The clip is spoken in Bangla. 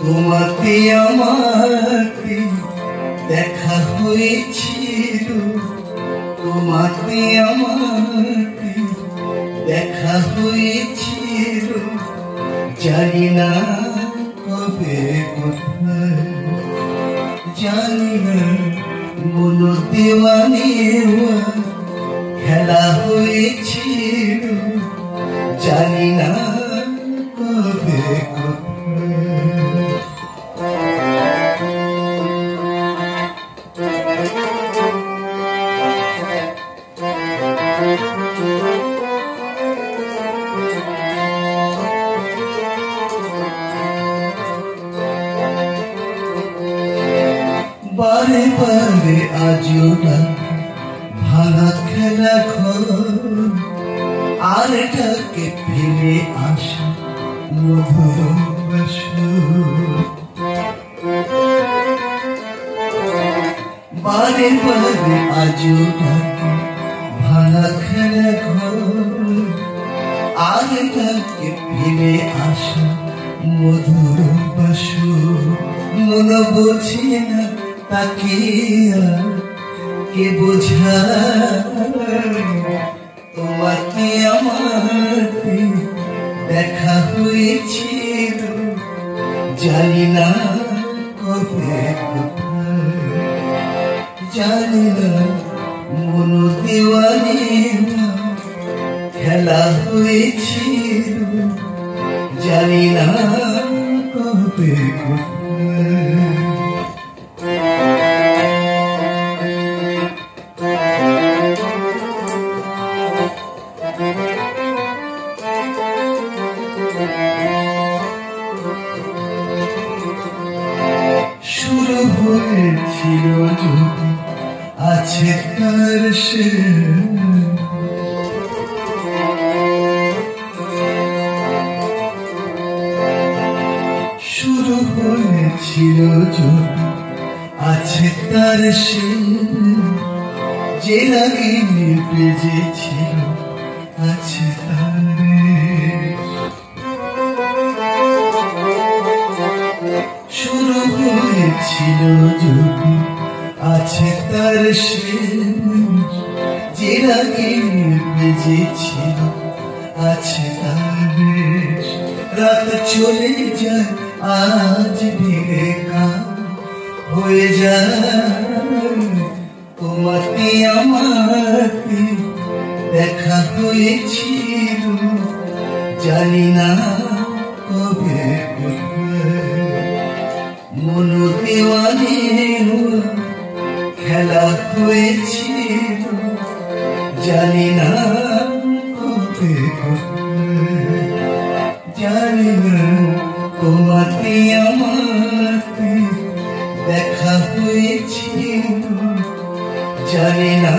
তোমাতে আমাকে দেখা হয়েছিল, তোমাতে আমাকে দেখা হয়েছিল, জানি না কবে কোথায়, জানি না মন দেওয়ানি খেলা হয়েছিল, জানি না কবে কোথায়। বারে বারে আজও ভাঙা খেলা ঘর, আর এটাকে ফেলে আসা মধুর বাসর। বারে বারে আজও ভাঙা খেলা ঘর, আর এটাকে ফেলে আসা মধুর বাসর। মন বোঝে না তাকে কে বোঝায়, তোমাকে আমাকে দেখা হয়েছিল, জানি না কবে কোথায়, জানি না মন দেওয়ানি খেলা হয়েছিল, জানি না কবে কোথায়। শুরু হয়েছিল যদি আছে তার শেষ, শুরু হয়েছিল যদি আছে তার শেষ, যে আগে বেজেছিল আছে তার রেশ। শুরু হয়েছিল যদি আছে তার শেষ, যে আগে বেজেছিল আছে তার রেশ। রাত চলে যায় আজ ভেঙে কাল হয়ে যায়, তোমাকে আমাকে দেখা হয়েছিল, জানি না কবে কোথায়। মন দেওয়ানি খেলা হয়েছিল, জানি না কবে কোথায়, জানি না তোমাকে আমাকে দেখা হয়েছিল, জানি না